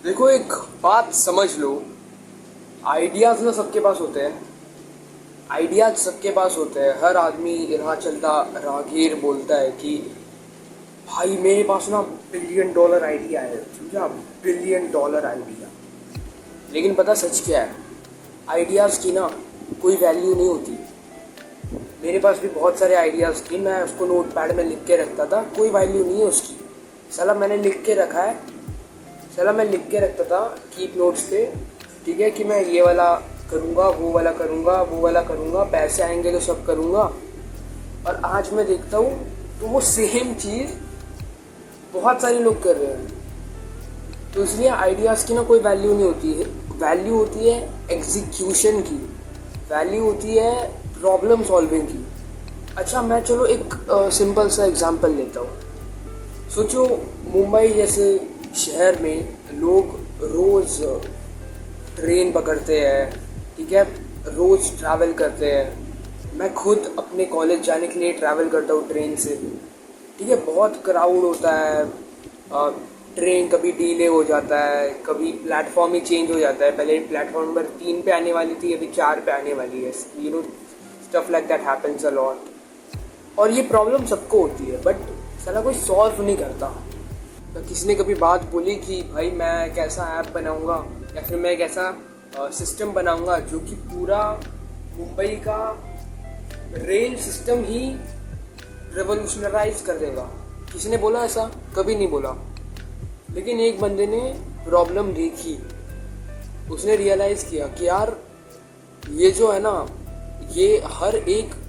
देखो, एक बात समझ लो। आइडियाज ना सबके पास होते हैं। आइडियाज सबके पास होते हैं। हर आदमी राह चलता राहगीर बोलता है कि भाई मेरे पास ना $1 बिलियन आइडिया है, समझा? $1 बिलियन आइडिया। लेकिन पता सच क्या है? आइडियाज की ना कोई वैल्यू नहीं होती। मेरे पास भी बहुत सारे आइडियाज थे, मैं उसको नोट पैड में लिख के रखता था, कोई वैल्यू नहीं है उसकी। साला मैंने लिख के रखा है। साला मैं लिख के रखता था कीप नोट्स पे, ठीक है, कि मैं ये वाला करूँगा, वो वाला करूँगा, वो वाला करूँगा, पैसे आएंगे तो सब करूँगा। और आज मैं देखता हूँ तो वो सेम चीज़ बहुत सारे लोग कर रहे हैं। तो इसलिए आइडियाज़ की ना कोई वैल्यू नहीं होती है। वैल्यू होती है एग्जीक्यूशन की, वैल्यू होती है प्रॉब्लम सॉल्विंग की। अच्छा, मैं चलो एक सिंपल सा एग्जांपल लेता हूँ। सोचो, मुंबई जैसे शहर में लोग रोज़ ट्रेन पकड़ते हैं, ठीक है, रोज़ ट्रैवल करते हैं। मैं खुद अपने कॉलेज जाने के लिए ट्रैवल करता हूँ ट्रेन से, ठीक है। बहुत क्राउड होता है। ट्रेन कभी डिले हो जाता है, कभी प्लेटफॉर्म ही चेंज हो जाता है। पहले प्लेटफॉर्म नंबर 3 पे आने वाली थी, अभी 4 पे आने वाली है। Stuff like that happens a lot. और ये प्रॉब्लम सबको होती है, बट साला कोई सॉल्व नहीं करता। तो किसी ने कभी बात बोली कि भाई मैं एक ऐसा ऐप बनाऊंगा या फिर मैं एक ऐसा सिस्टम बनाऊंगा जो कि पूरा मुंबई का रेल सिस्टम ही रेवोल्यूशनराइज कर देगा। किसी ने बोला ऐसा? कभी नहीं बोला। लेकिन एक बंदे ने प्रॉब्लम देखी, उसने रियलाइज़ किया कि यार ये जो है ना, ये हर एक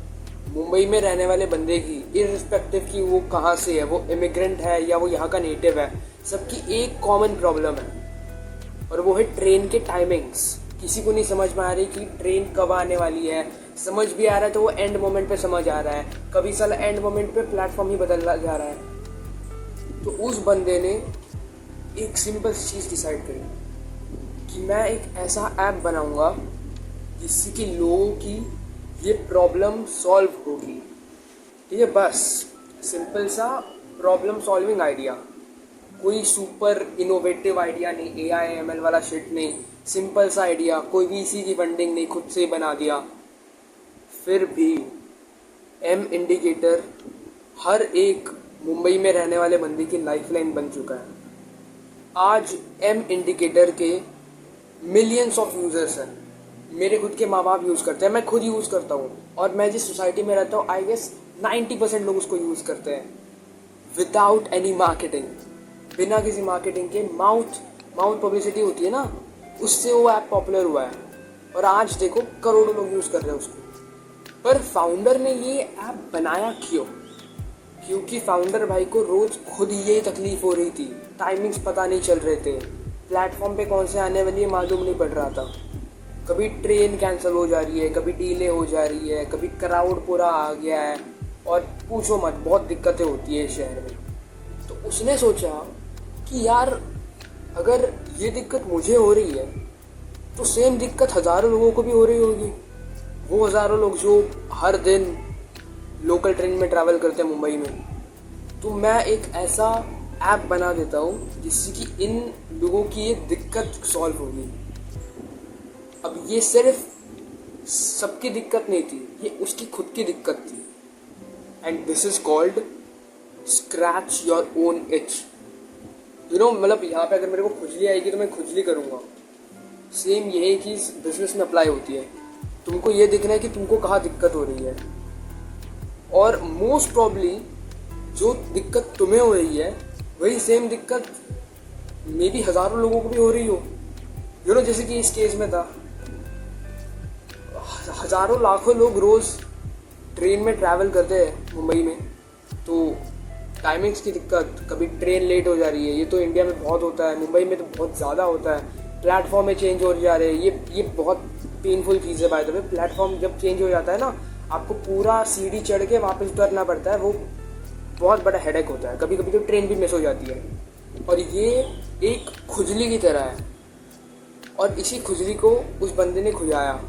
मुंबई में रहने वाले बंदे की, इररिस्पेक्टिव कि वो कहाँ से है, वो इमिग्रेंट है या वो यहाँ का नेटिव है, सबकी एक कॉमन प्रॉब्लम है। और वो है ट्रेन के टाइमिंग्स। किसी को नहीं समझ में आ रही कि ट्रेन कब आने वाली है। समझ भी आ रहा है तो वो एंड मोमेंट पे समझ आ रहा है, कभी साला एंड मोमेंट पे प्लेटफॉर्म ही बदल जा रहा है। तो उस बंदे ने एक सिंपल चीज़ डिसाइड करी कि मैं एक ऐसा ऐप बनाऊंगा जिससे कि लोगों की ये प्रॉब्लम सॉल्व होगी, ठीक है। बस सिंपल सा प्रॉब्लम सॉल्विंग आइडिया, कोई सुपर इनोवेटिव आइडिया नहीं, AI ML वाला शिट नहीं। सिंपल सा आइडिया, कोई VC की फंडिंग नहीं, खुद से ही बना दिया। फिर भी M इंडिकेटर हर एक मुंबई में रहने वाले बंदे की लाइफलाइन बन चुका है। आज M इंडिकेटर के मिलियंस ऑफ यूजर्स हैं। मेरे खुद के माँ बाप यूज़ करते हैं, मैं खुद यूज़ करता हूँ, और मैं जिस सोसाइटी में रहता हूँ आई गेस 90% लोग उसको यूज़ करते हैं विदाउट एनी मार्केटिंग। बिना किसी मार्केटिंग के माउथ पब्लिसिटी होती है ना, उससे वो ऐप पॉपुलर हुआ है। और आज देखो करोड़ों लोग यूज़ कर रहे हैं उसको। पर फाउंडर ने ये ऐप बनाया क्यों? क्योंकि फाउंडर भाई को रोज़ खुद ये तकलीफ हो रही थी, टाइमिंग्स पता नहीं चल रहे थे, प्लेटफॉर्म पे कौन से आने वाली है मालूम नहीं पड़ रहा था। कभी ट्रेन कैंसिल हो जा रही है, कभी डिले हो जा रही है, कभी क्राउड पूरा आ गया है, और पूछो मत, बहुत दिक्कतें होती है शहर में। तो उसने सोचा कि यार अगर ये दिक्कत मुझे हो रही है तो सेम दिक्कत हज़ारों लोगों को भी हो रही होगी। वो हज़ारों लोग जो हर दिन लोकल ट्रेन में ट्रैवल करते हैं मुंबई में। तो मैं एक ऐसा ऐप बना देता हूँ जिससे कि इन लोगों की ये दिक्कत सॉल्व होगी। अब ये सिर्फ सबकी दिक्कत नहीं थी, ये उसकी खुद की दिक्कत थी। And this is called scratch your own etch. मतलब यहाँ पे अगर मेरे को खुजली आएगी तो मैं खुजली करूँगा। सेम यही चीज़ बिजनेस में अप्लाई होती है। तुमको ये दिखना है कि तुमको कहाँ दिक्कत हो रही है, और मोस्ट प्रॉब्ली जो दिक्कत तुम्हें हो रही है वही सेम दिक्कत मे बी हज़ारों लोगों को भी हो रही हो। जैसे कि इस केस में था, हज़ारों लाखों लोग रोज़ ट्रेन में ट्रैवल करते हैं मुंबई में। तो टाइमिंग्स की दिक्कत, कभी ट्रेन लेट हो जा रही है, ये तो इंडिया में बहुत होता है, मुंबई में तो बहुत ज़्यादा होता है। प्लेटफॉर्म में चेंज हो जा रहे हैं, ये बहुत पेनफुल चीज़ है बाय द वे। प्लेटफॉर्म जब चेंज हो जाता है ना, आपको पूरा सीढ़ी चढ़ के वापस उतरना पड़ता है, वो बहुत बड़ा हेडेक होता है। कभी कभी तो ट्रेन भी मिस हो जाती है। और ये एक खुजली की तरह है, और इसी खुजली को उस बंदे ने खुजाया,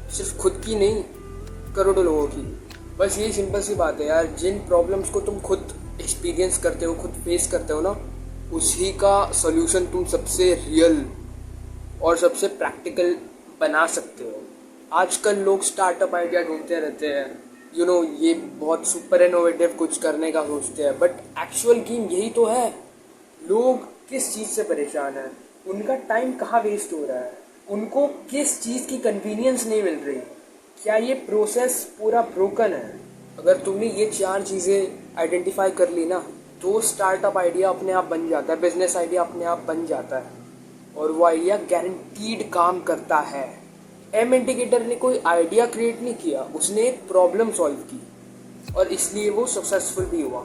सिर्फ खुद की नहीं, करोड़ों लोगों की। बस यही सिंपल सी बात है यार, जिन प्रॉब्लम्स को तुम खुद एक्सपीरियंस करते हो, खुद फेस करते हो ना, उसी का सॉल्यूशन तुम सबसे रियल और सबसे प्रैक्टिकल बना सकते हो। आजकल लोग स्टार्टअप आइडिया ढूंढते रहते हैं, ये बहुत सुपर इनोवेटिव कुछ करने का सोचते हैं, बट एक्चुअल गेम यही तो है। लोग किस चीज़ से परेशान है, उनका टाइम कहाँ वेस्ट हो रहा है, उनको किस चीज़ की कन्वीनियंस नहीं मिल रही, क्या ये प्रोसेस पूरा ब्रोकन है। अगर तुमने ये 4 चीज़ें आइडेंटिफाई कर ली ना, तो स्टार्टअप आइडिया अपने आप बन जाता है, बिजनेस आइडिया अपने आप बन जाता है, और वो आइडिया गारंटीड काम करता है। एम इंडिकेटर ने कोई आइडिया क्रिएट नहीं किया, उसने एक प्रॉब्लम सॉल्व की, और इसलिए वो सक्सेसफुल भी हुआ।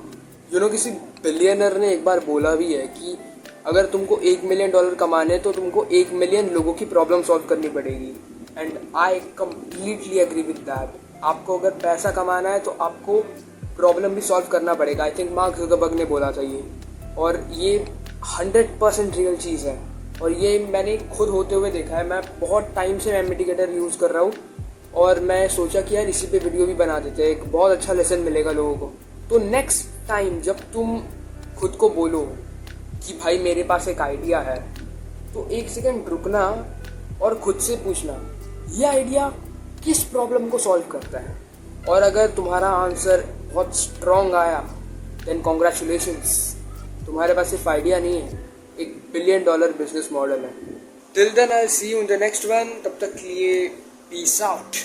किसी बिलियनर ने एक बार बोला भी है कि अगर तुमको $1 मिलियन कमाने तो तुमको 1 मिलियन लोगों की प्रॉब्लम सॉल्व करनी पड़ेगी, and I completely agree with that. आपको अगर पैसा कमाना है तो आपको प्रॉब्लम भी सॉल्व करना पड़ेगा। आई थिंक मार्क जुकरबर्ग ने बोला था ये, और ये 100% रियल चीज़ है, और ये मैंने खुद होते हुए देखा है। मैं बहुत टाइम से एम इंडिकेटर यूज़ कर रहा हूँ, और मैं सोचा कि यार इसी पे वीडियो भी बना देते हैं, एक बहुत अच्छा लेसन मिलेगा लोगों को। तो नेक्स्ट टाइम जब तुम खुद को बोलो कि भाई मेरे पास एक आइडिया है, तो 1 सेकंड रुकना और खुद से पूछना ये आइडिया किस प्रॉब्लम को सॉल्व करता है। और अगर तुम्हारा आंसर बहुत स्ट्रॉन्ग आया, देन कॉन्ग्रेचुलेशंस, तुम्हारे पास सिर्फ आइडिया नहीं है, एक $1 बिलियन बिजनेस मॉडल है। Till then I see you in the next one. तब तक के लिए पीस आउट।